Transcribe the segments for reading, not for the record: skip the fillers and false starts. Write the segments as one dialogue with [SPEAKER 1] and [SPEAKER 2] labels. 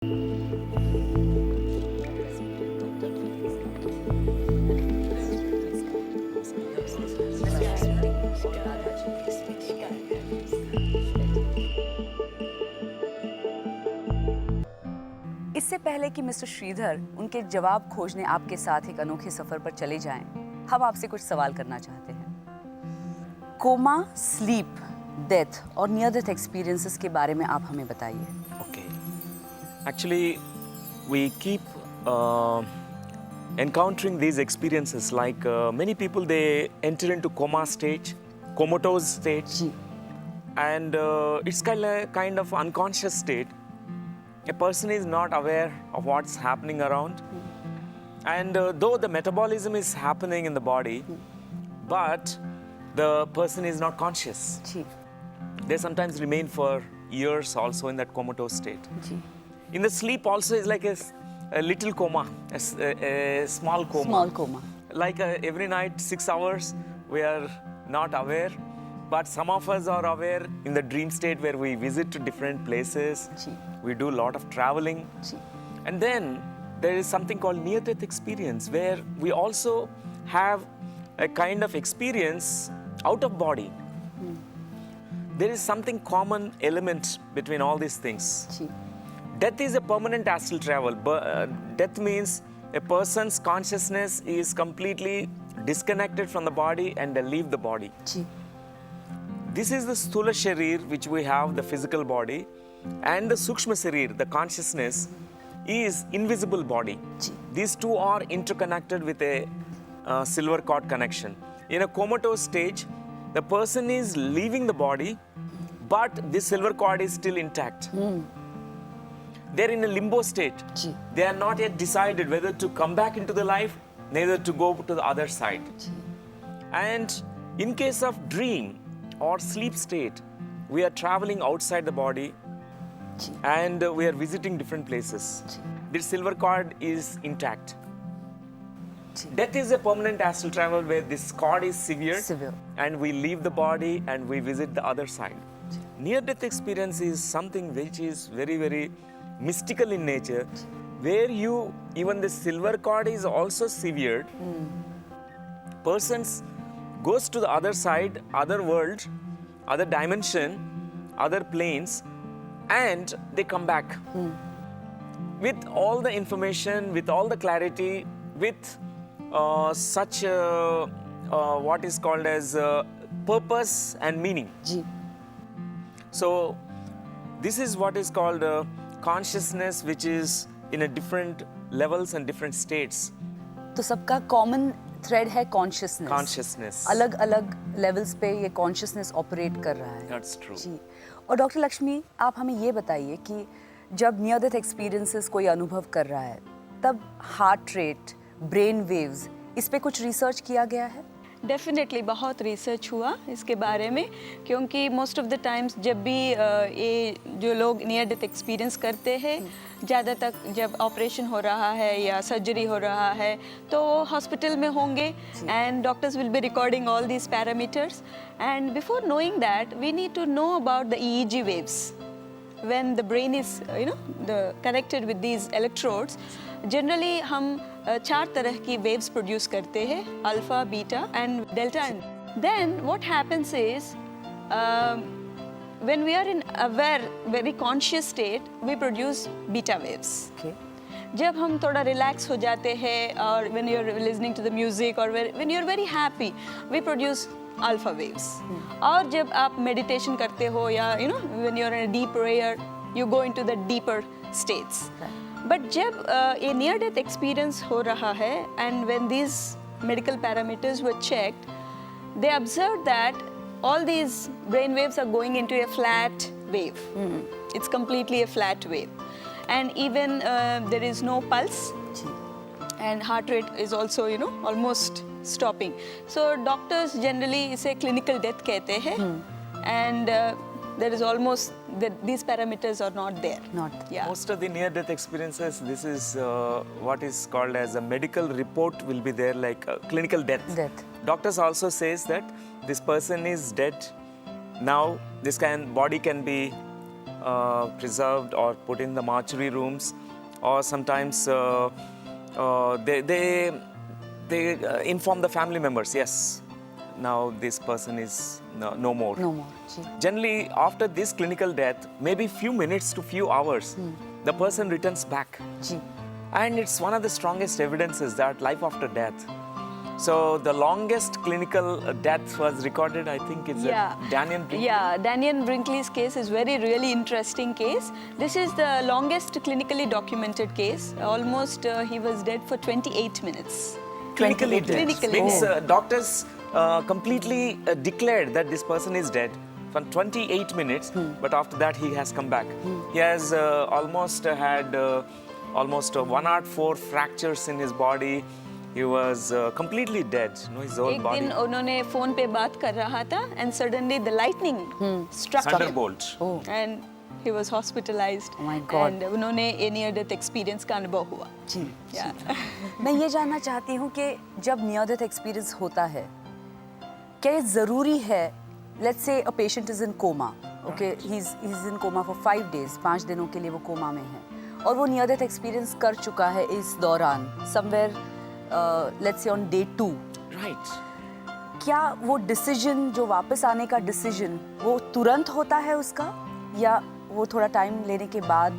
[SPEAKER 1] इससे पहले कि मिस्टर श्रीधर उनके जवाब खोजने आपके साथ एक अनोखे सफर पर चले जाएं, हम आपसे कुछ सवाल करना चाहते हैं। कोमा, स्लीप, डेथ और नियर डेथ एक्सपीरियंसेस के बारे में आप हमें बताइए।
[SPEAKER 2] Okay. Actually, we keep encountering these experiences. Like many people, they enter into coma stage, comatose stage,
[SPEAKER 1] जी,
[SPEAKER 2] and it's kind of unconscious state. A person is not aware of what's happening around, and though the metabolism is happening in the body, but the person is not conscious.
[SPEAKER 1] जी,
[SPEAKER 2] They sometimes remain for years also in that comatose state.
[SPEAKER 1] जी,
[SPEAKER 2] In the sleep also is like a little coma, a small coma.
[SPEAKER 1] Small coma.
[SPEAKER 2] Like every night 6 hours we are not aware, but some of us are aware in the dream state where we visit to different places.
[SPEAKER 1] जी,
[SPEAKER 2] We do a lot of traveling.
[SPEAKER 1] जी,
[SPEAKER 2] And then there is something called near-death experience where we also have a kind of experience out of body. There is something common element between all these things.
[SPEAKER 1] जी,
[SPEAKER 2] Death is a permanent astral travel. Death means a person's consciousness is completely disconnected from the body and they leave the body.
[SPEAKER 1] जी,
[SPEAKER 2] This is the Sthula Sharir, which we have, the physical body, and the Sukshma Sharir, the consciousness, is invisible body.
[SPEAKER 1] जी,
[SPEAKER 2] These two are interconnected with a silver cord connection. In a comatose stage, the person is leaving the body, but this silver cord is still intact. They're in a limbo state.
[SPEAKER 1] जी,
[SPEAKER 2] They are not yet decided whether to come back into the life, neither to go to the other side.
[SPEAKER 1] जी,
[SPEAKER 2] And in case of dream or sleep state, we are traveling outside the body
[SPEAKER 1] जी,
[SPEAKER 2] and we are visiting different places.
[SPEAKER 1] जी,
[SPEAKER 2] This silver cord is intact.
[SPEAKER 1] जी,
[SPEAKER 2] Death is a permanent astral travel where this cord is severed
[SPEAKER 1] Severed.
[SPEAKER 2] and we leave the body and we visit the other side. Near-death experience is something which is very, very mystical in nature, where even the silver cord is also severed. Persons goes to the other side, other world, other dimension, other planes, and they come back with all the information, with all the clarity, with such what is called as purpose and meaning.
[SPEAKER 1] जी,
[SPEAKER 2] So this is what is called consciousness, which is in a different levels and different states.
[SPEAKER 1] तो सबका common thread है consciousness.
[SPEAKER 2] Consciousness.
[SPEAKER 1] अलग अलग levels पे ये consciousness operate कर रहा है।
[SPEAKER 2] That's true.
[SPEAKER 1] जी, और डॉक्टर लक्ष्मी, आप हमें ये बताइए कि जब नियर डेथ एक्सपीरियंसेस कोई अनुभव कर रहा है, तब हार्ट रेट, ब्रेन वेव्स, इस पे कुछ रिसर्च किया गया है?
[SPEAKER 3] डेफिनेटली बहुत रिसर्च हुआ इसके बारे में, क्योंकि मोस्ट ऑफ द टाइम्स जब भी ये जो लोग नियर डेथ एक्सपीरियंस करते हैं, ज़्यादा तक जब ऑपरेशन हो रहा है या सर्जरी हो रहा है तो हॉस्पिटल में होंगे and doctors will be recording all these parameters and before knowing that we need to know about the EEG waves. When the brain is connected with these electrodes, generally हम 4 तरह की waves produce करते हैं, alpha, beta and delta. And then what happens is when we are in aware, very conscious state, we produce beta waves.
[SPEAKER 1] Okay.
[SPEAKER 3] जब हम थोड़ा relax हो जाते हैं और when you're listening to the music or when you're very happy, we produce alpha waves. और जब आप meditation करते हो या when you're in a deep prayer, you go into the deeper states. But जब ये near death experience हो रहा है and when these medical parameters were checked, they observed that all these brain waves are going into a flat wave. It's completely a flat wave. And even there is no pulse.
[SPEAKER 1] Ji,
[SPEAKER 3] And heart rate is also almost stopping. So doctors generally इसे clinical death कहते हैं and there is almost these parameters are not there.
[SPEAKER 1] not.
[SPEAKER 3] Yeah.
[SPEAKER 2] Most of the near-death experiences, this is what is called as a medical report will be there, like clinical death.
[SPEAKER 1] Death.
[SPEAKER 2] Doctors also says that this person is dead. Now this body can be preserved or put in the mortuary rooms, or sometimes they inform the family members, yes, now this person is no more.
[SPEAKER 1] No more जी
[SPEAKER 2] Generally, after this clinical death, maybe few minutes to few hours, the person returns back.
[SPEAKER 1] जी
[SPEAKER 2] And it's one of the strongest evidences that life after death. So the longest clinical death was recorded, I think it's Daniel Brinkley.
[SPEAKER 3] Yeah, Daniel Brinkley's case is really interesting case. This is the longest clinically documented case. Almost he was dead for 28 minutes.
[SPEAKER 2] Clinically dead.
[SPEAKER 3] Clinically
[SPEAKER 2] Means
[SPEAKER 3] dead.
[SPEAKER 2] doctors completely declared that this person is dead for 28 minutes, but after that he has come back. He has almost had almost 104 fractures in his body. He was completely dead, his whole
[SPEAKER 3] एक
[SPEAKER 2] body.
[SPEAKER 3] दिन उन्होंने phone पे बात कर रहा था and suddenly the lightning struck him
[SPEAKER 2] Thunderbolt.
[SPEAKER 1] Oh.
[SPEAKER 3] and he was hospitalized.
[SPEAKER 1] Oh my God.
[SPEAKER 3] And उन्होंने a near death experience का अनुभव हुआ.
[SPEAKER 1] जी
[SPEAKER 3] Yeah.
[SPEAKER 1] मैं ये जानना चाहती हूँ कि जब नियर डेथ एक्सपीरियंस होता है, क्या ये ज़रूरी है, let's say a patient is in coma, okay, he is in coma for 5 days, 5 दिनों के लिए वो कोमा में है और वो नियर डेथ एक्सपीरियंस कर चुका है इस दौरान, somewhere let's say on day 2,
[SPEAKER 2] Right.
[SPEAKER 1] क्या वो डिसीजन, जो वापस आने का डिसीजन, वो तुरंत होता है उसका या वो थोड़ा टाइम लेने के बाद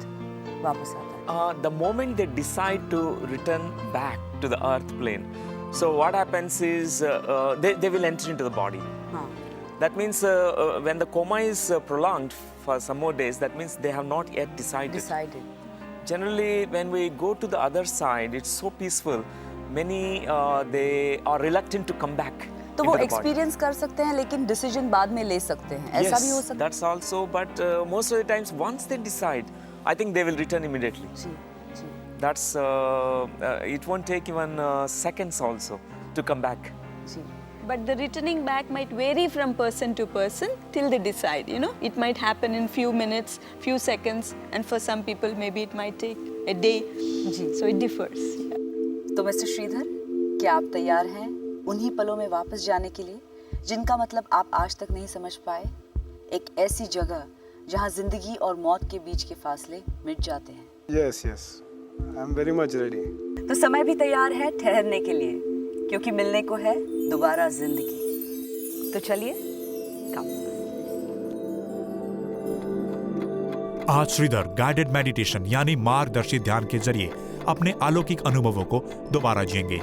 [SPEAKER 1] वापस आता है?
[SPEAKER 2] The moment they decide to return back to the earth plane, so what happens is they will enter into the body.
[SPEAKER 1] हाँ
[SPEAKER 2] That means when the coma is prolonged for some more days, that means they have not yet decided.
[SPEAKER 1] Decided
[SPEAKER 2] Generally, when we go to the other side, it's so peaceful. Many they are reluctant to come back.
[SPEAKER 1] तो वो
[SPEAKER 2] into the body.
[SPEAKER 1] Experience कर सकते हैं लेकिन decision बाद में ले सकते हैं, ऐसा भी हो
[SPEAKER 2] Yes,
[SPEAKER 1] सकता
[SPEAKER 2] that's also. But most of the times, once they decide, I think they will return immediately.
[SPEAKER 1] है? जी जी
[SPEAKER 2] That's it won't take even seconds also to come back.
[SPEAKER 1] जी
[SPEAKER 3] But the returning back might vary from person to person till they decide, It might happen in few minutes, few seconds, and for some people maybe it might take a day.
[SPEAKER 1] जी
[SPEAKER 3] So it differs.
[SPEAKER 1] तो mister Sridhar, क्या आप तैयार हैं उन्हीं पलों में वापस जाने के लिए जिनका मतलब आप आज तक नहीं समझ पाए? एक ऐसी जगह जहां जिंदगी और मौत के बीच के फासले मिट जाते हैं।
[SPEAKER 4] Yes, yes. I'm very much ready.
[SPEAKER 1] तो समय भी तैयार है ठहरने के लिए, क्योंकि मिलने को है दोबारा जिंदगी। तो चलिए, कम।
[SPEAKER 5] आज श्रीधर गाइडेड मेडिटेशन यानी मार्गदर्शित ध्यान के जरिए अपने अलौकिक अनुभवों को दोबारा जिएंगे,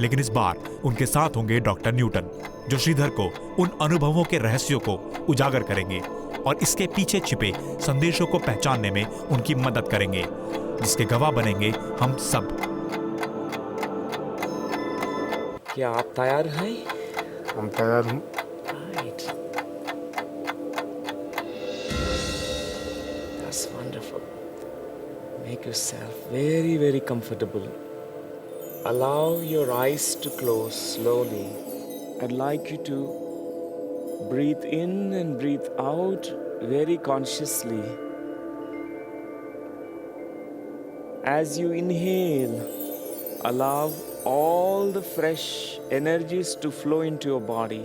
[SPEAKER 5] लेकिन इस बार उनके साथ होंगे डॉक्टर न्यूटन, जो श्रीधर को उन अनुभवों के रहस्यों को उजागर करेंगे और इसके पीछे छिपे संदेशों को पहचानने में उनकी मदद करेंगे, जिसके गवाह बनेंगे हम सब।
[SPEAKER 2] क्या आप तैयार हैं?
[SPEAKER 4] हम तैयार हूँ।
[SPEAKER 2] Right. That's wonderful. Make yourself very, very comfortable. Allow your eyes to close slowly. I'd like you to breathe in and breathe out very consciously. As you inhale, allow all the fresh energies to flow into your body.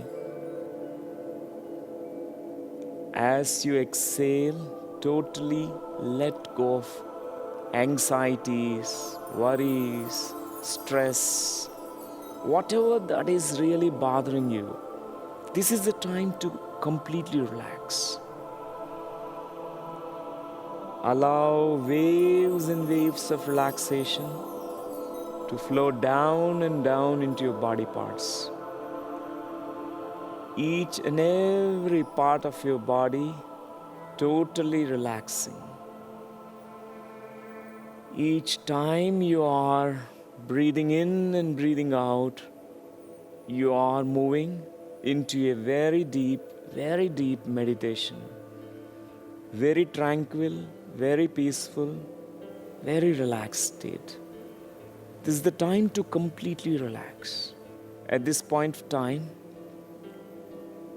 [SPEAKER 2] As you exhale, totally let go of anxieties, worries, stress, whatever that is really bothering you. This is the time to completely relax. Allow waves and waves of relaxation to flow down and down into your body parts. Each and every part of your body totally relaxing. Each time you are breathing in and breathing out, you are moving into a very deep meditation. Very tranquil, very peaceful, very relaxed state. This is the time to completely relax. At this point of time,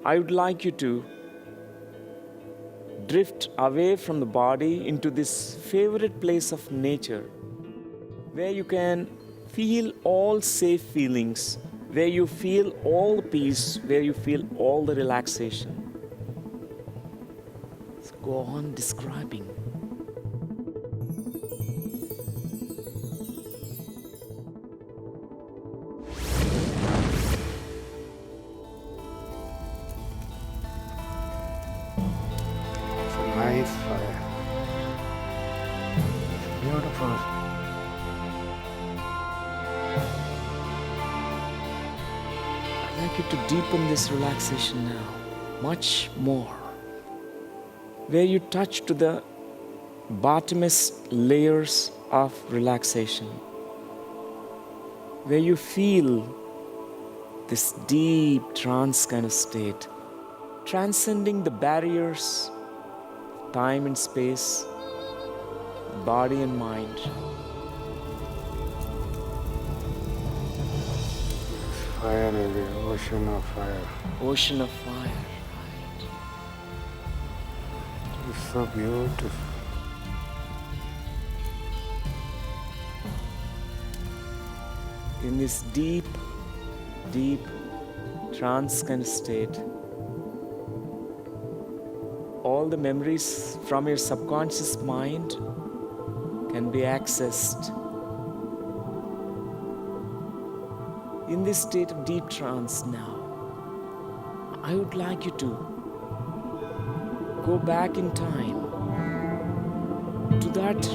[SPEAKER 2] I would like you to drift away from the body into this favorite place of nature, where you can feel all safe feelings, where you feel all peace, where you feel all the relaxation. Go on describing.
[SPEAKER 4] It's a nice fire. It's beautiful.
[SPEAKER 2] I'd like you to deepen this relaxation now, much more. Where you touch to the bottomest layers of relaxation. Where you feel this deep trance kind of state, transcending the barriers, time and space, body and mind.
[SPEAKER 4] Fire in the ocean of fire.
[SPEAKER 2] Ocean of fire.
[SPEAKER 4] It's so beautiful.
[SPEAKER 2] In this deep, deep trance kind of state, all the memories from your subconscious mind can be accessed. In this state of deep trance now, I would like you to go back in time to that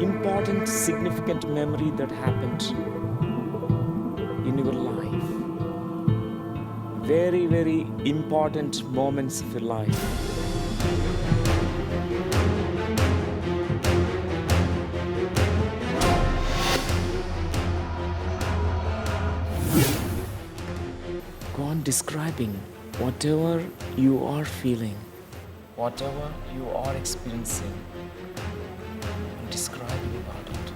[SPEAKER 2] important, significant memory that happened in your life. Very, very important moments of your life. Go on describing whatever you are feeling, whatever you are experiencing, and describing about it.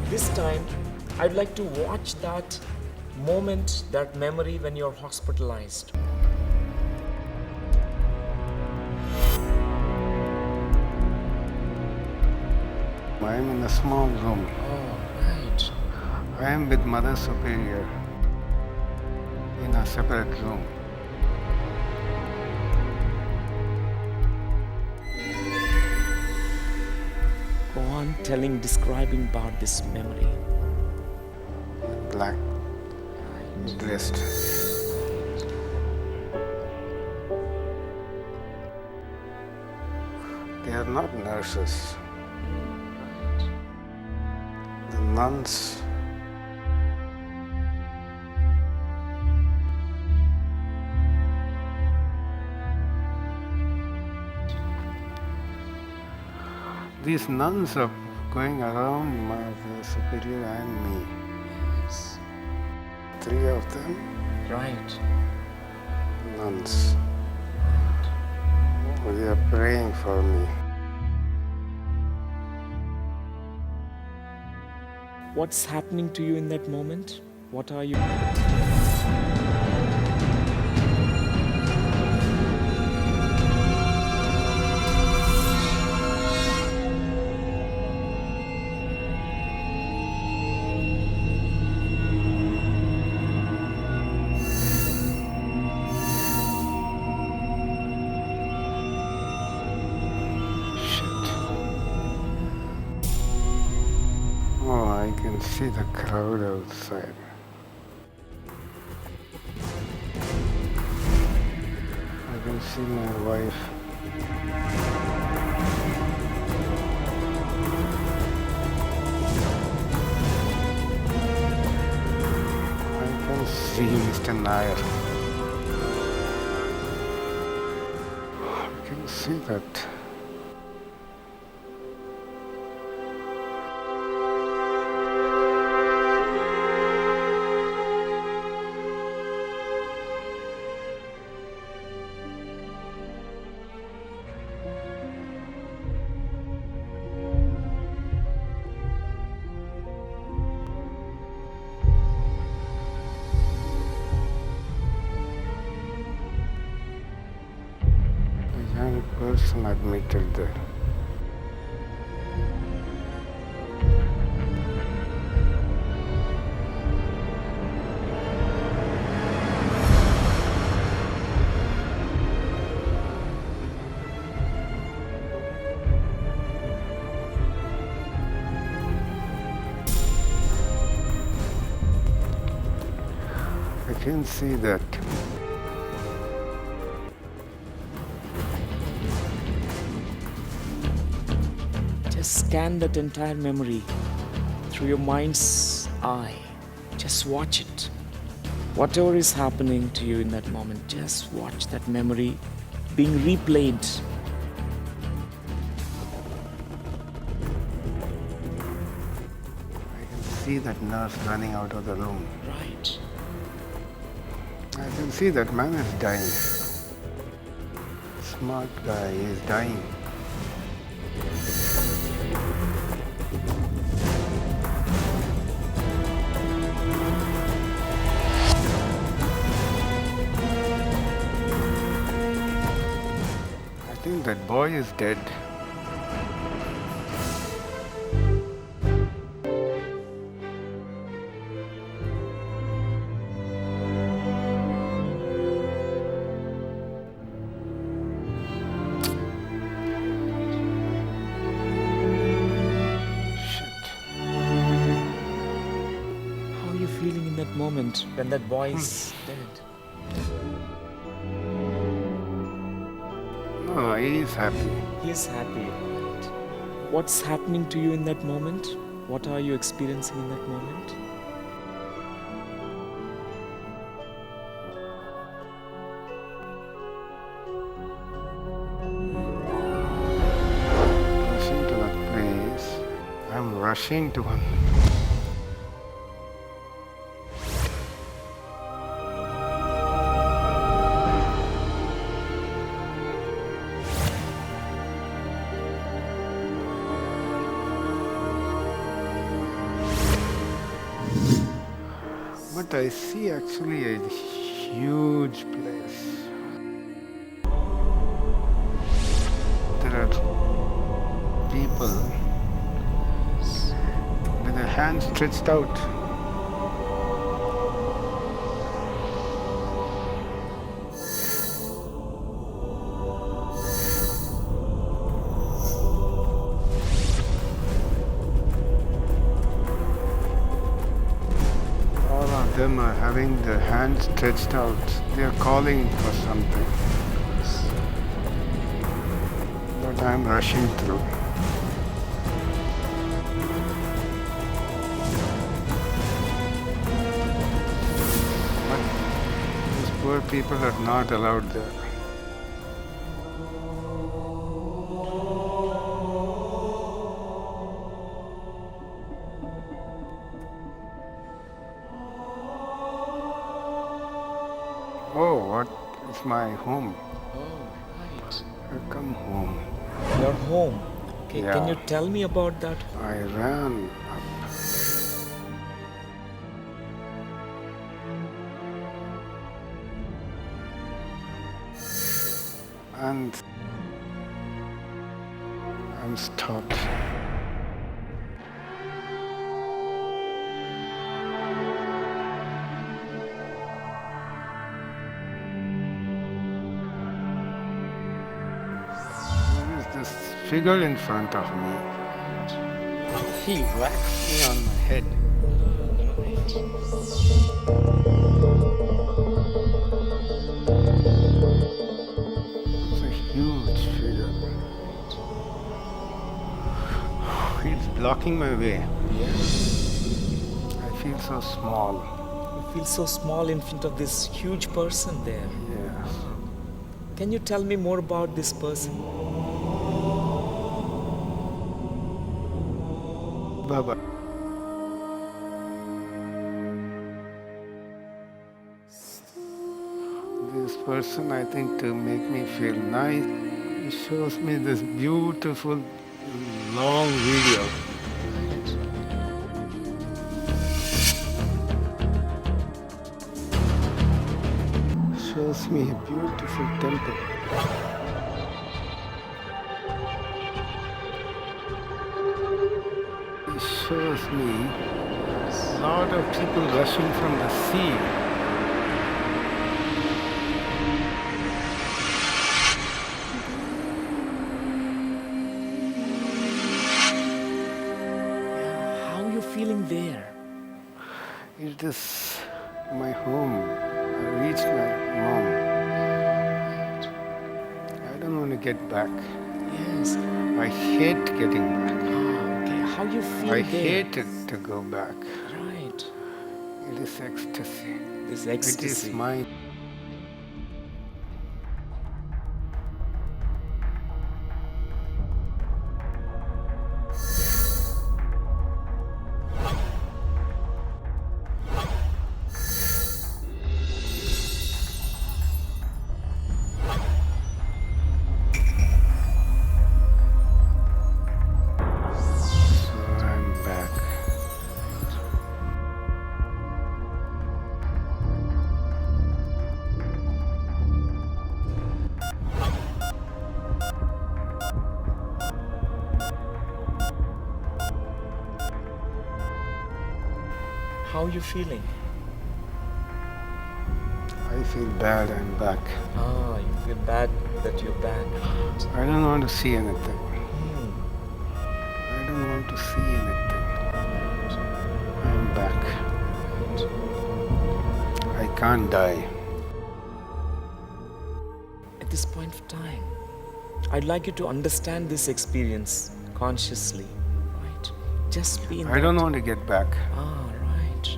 [SPEAKER 2] This time, I'd like to watch that moment, that memory when you're hospitalized.
[SPEAKER 4] I am in a small room.
[SPEAKER 2] Oh, right.
[SPEAKER 4] I am with Mother Superior in a separate room.
[SPEAKER 2] Go on describing about this memory.
[SPEAKER 4] Black dressed. They are not nurses. The nuns. These nuns are going around Mother Superior and me.
[SPEAKER 2] Yes.
[SPEAKER 4] 3 of them,
[SPEAKER 2] Right.
[SPEAKER 4] nuns. They are praying for me.
[SPEAKER 2] What's happening to you in that moment? What are you?
[SPEAKER 4] Shit. Oh, I can see the crowd outside. I can see my wife. I can see Mr. Nair. I can see that. A young person admitted there. can see that.
[SPEAKER 2] Just scan that entire memory through your mind's eye. Just watch it. Whatever is happening to you in that moment, just watch that memory being replayed.
[SPEAKER 4] I can see that nurse running out of the room.
[SPEAKER 2] Right.
[SPEAKER 4] I can see that man is dying. Smart guy is dying. I think that boy is dead. Shit.
[SPEAKER 2] How are you feeling in that moment when that boy is dead?
[SPEAKER 4] No, he is happy.
[SPEAKER 2] He is happy. Right. What's happening to you in that moment? What are you experiencing in that moment?
[SPEAKER 4] Rushing to that place. I'm rushing to him. But I see actually a huge place. There are people with their hands stretched out. All of them are having their hands stretched out. They are calling for something. But I'm rushing through. But these poor people are not allowed there. Oh, what is my home?
[SPEAKER 2] Oh, right.
[SPEAKER 4] I come home.
[SPEAKER 2] Your home. Okay, can
[SPEAKER 4] Yeah.
[SPEAKER 2] you tell me about that?
[SPEAKER 4] I ran up. And I'm stopped. There is this figure in front of me. He whacks me on my head. It's a huge figure. It's blocking my way. I feel so small.
[SPEAKER 2] You feel so small in front of this huge person there.
[SPEAKER 4] Yes.
[SPEAKER 2] Can you tell me more about this person?
[SPEAKER 4] Baba. This person, I think, to make me feel nice, he shows me this beautiful long video. Shows me a beautiful temple. He shows me a lot of people rushing from the sea.
[SPEAKER 2] How are you feeling there?
[SPEAKER 4] It is my home. I reached my mom. I don't want to get back.
[SPEAKER 2] Yes.
[SPEAKER 4] I hate getting back.
[SPEAKER 2] Okay. How you feel
[SPEAKER 4] I
[SPEAKER 2] there?
[SPEAKER 4] hated to go back.
[SPEAKER 2] Right.
[SPEAKER 4] It is ecstasy.
[SPEAKER 2] This
[SPEAKER 4] It
[SPEAKER 2] ecstasy.
[SPEAKER 4] is mine. So I'm back.
[SPEAKER 2] How you feeling?
[SPEAKER 4] I feel bad I'm back.
[SPEAKER 2] Ah, you feel bad that you're back.
[SPEAKER 4] I don't want to see anything.
[SPEAKER 2] Hmm.
[SPEAKER 4] I don't want to see anything. I'm back. I can't die.
[SPEAKER 2] At this point of time, I'd like you to understand this experience consciously, right? Just be in
[SPEAKER 4] I don't
[SPEAKER 2] that.
[SPEAKER 4] want to get back.
[SPEAKER 2] Ah, right.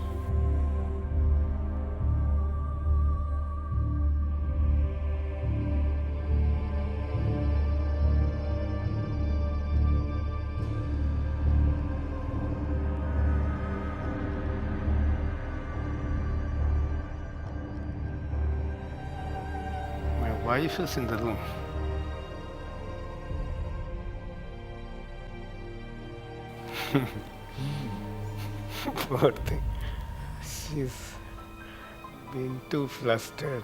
[SPEAKER 4] My wife is in the room. Poor thing. She's been too flustered.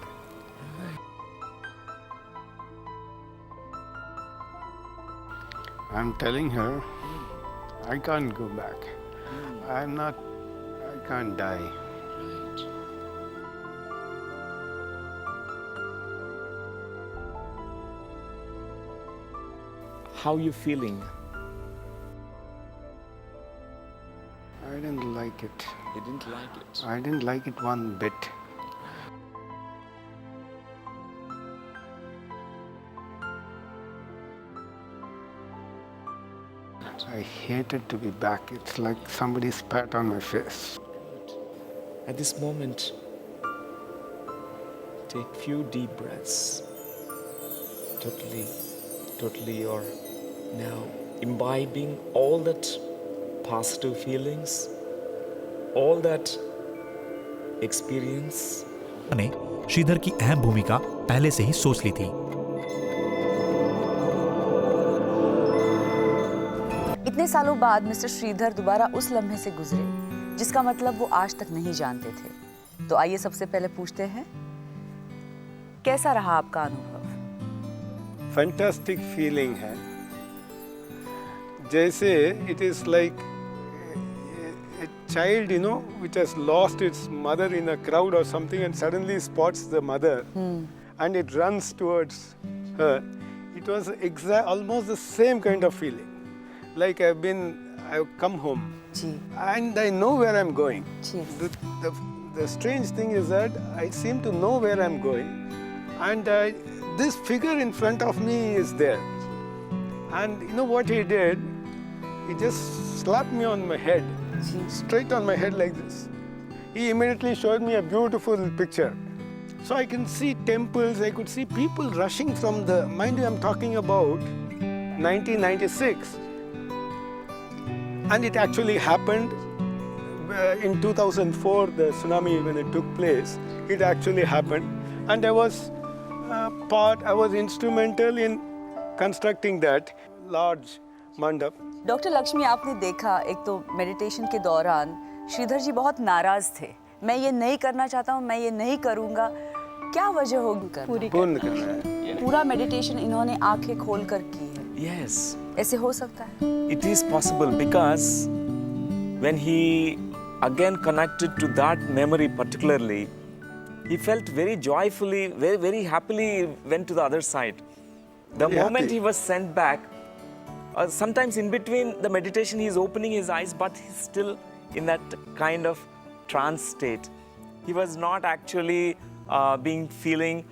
[SPEAKER 4] I'm telling her I can't go back. I can't die.
[SPEAKER 2] Right. How you feeling?
[SPEAKER 4] I didn't like it.
[SPEAKER 2] You didn't like it.
[SPEAKER 4] I didn't like it one bit. I hated to be back. It's like somebody spat on my face.
[SPEAKER 2] At this moment, take few deep breaths. Totally you're now imbibing all that positive feelings, all that experience.
[SPEAKER 5] ने श्रीधर की अहम भूमिका पहले से ही सोच ली थी।
[SPEAKER 1] इतने सालों बाद मिस्टर श्रीधर दोबारा उस लम्हे से गुजरे जिसका मतलब वो आज तक नहीं जानते थे। तो आइए सबसे पहले पूछते हैं, कैसा रहा आपका अनुभव?
[SPEAKER 4] फैंटास्टिक फीलिंग है, जैसे it is like a child, which has lost its mother in a crowd or something and suddenly spots the mother and it runs towards her. It was almost the same kind of feeling. Like I've come home
[SPEAKER 1] जी
[SPEAKER 4] and I know where I'm going.
[SPEAKER 1] जी
[SPEAKER 4] The strange thing is that I seem to know where I'm going, and this figure in front of me is there. And you know what he did? He just slapped me on my head, straight on my head like this. He immediately showed me a beautiful picture. So I can see temples, I could see people rushing from mind you, I'm talking about 1996. And it actually happened in 2004, the tsunami when it took place. It actually happened. And I was instrumental in constructing that large mandap.
[SPEAKER 1] Doctor Lakshmi, आपने देखा एक तो meditation के दौरान श्रीधर जी बहुत नाराज थे। मैं ये नहीं करना चाहता हूँ, मैं ये नहीं करूँगा। क्या वजह होगी करना?
[SPEAKER 4] पूर्ण करना है।
[SPEAKER 1] पूरा मेडिटेशन इन्होंने आंखें खोल कर की है।
[SPEAKER 2] Yes,
[SPEAKER 1] ऐसे हो सकता है?
[SPEAKER 2] it is possible because when he again connected to that memory particularly, he felt very joyfully, very, very happily went to the other side. The
[SPEAKER 4] Very
[SPEAKER 2] moment
[SPEAKER 4] happy.
[SPEAKER 2] he was sent back, sometimes in between the meditation he is opening his eyes, but he's still in that kind of trance state. He was not actually feeling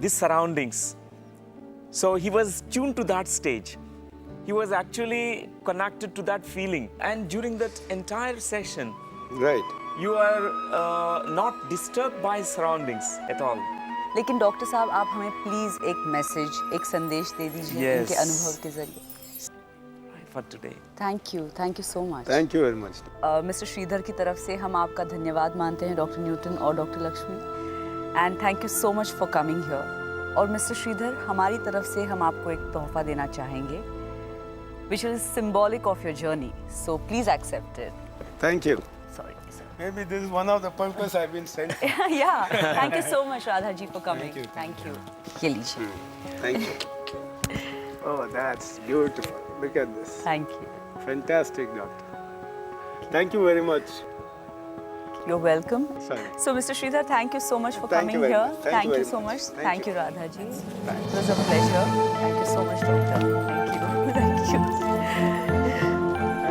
[SPEAKER 2] the surroundings. So he was tuned to that stage. He was actually connected to that feeling. And during that entire session,
[SPEAKER 4] Right.
[SPEAKER 2] you are not disturbed by surroundings at all.
[SPEAKER 1] लेकिन doctor साहब आप हमें please एक message, एक संदेश दे दीजिए
[SPEAKER 2] Yes.
[SPEAKER 1] उनके अनुभव के जरिए.
[SPEAKER 2] For today.
[SPEAKER 1] Thank you so much.
[SPEAKER 4] Thank you very much.
[SPEAKER 1] Mister Sridhar की तरफ से हम आपका धन्यवाद मानते हैं, डॉक्टर न्यूटन और doctor Lakshmi, and thank you so much for coming here. और मिस्टर श्रीधर, हमारी तरफ से हम आपको एक तोहफा देना चाहेंगे which is symbolic of your journey, so please accept it.
[SPEAKER 4] Thank you.
[SPEAKER 1] Sorry sir.
[SPEAKER 4] Maybe this is one of the purpose I've been sent for.
[SPEAKER 1] या thank you so much Radha ji for coming.
[SPEAKER 4] you.
[SPEAKER 1] Thank you. ये लीजिए.
[SPEAKER 4] Thank you. Oh, that's beautiful. Look at this.
[SPEAKER 1] Thank you.
[SPEAKER 4] Fantastic, doctor. Thank you very much.
[SPEAKER 1] You're welcome.
[SPEAKER 4] Sorry.
[SPEAKER 1] So, Mr. Sridhar, thank you so much for
[SPEAKER 4] Thank you
[SPEAKER 1] coming
[SPEAKER 4] very
[SPEAKER 1] here.
[SPEAKER 4] much. Thank you very
[SPEAKER 1] so
[SPEAKER 4] much.
[SPEAKER 1] much.
[SPEAKER 4] Thank
[SPEAKER 1] Thank
[SPEAKER 4] you.
[SPEAKER 1] you, Radha ji.
[SPEAKER 4] Thanks.
[SPEAKER 1] It was a pleasure. Thank you so much, doctor. Thank you. Thank you.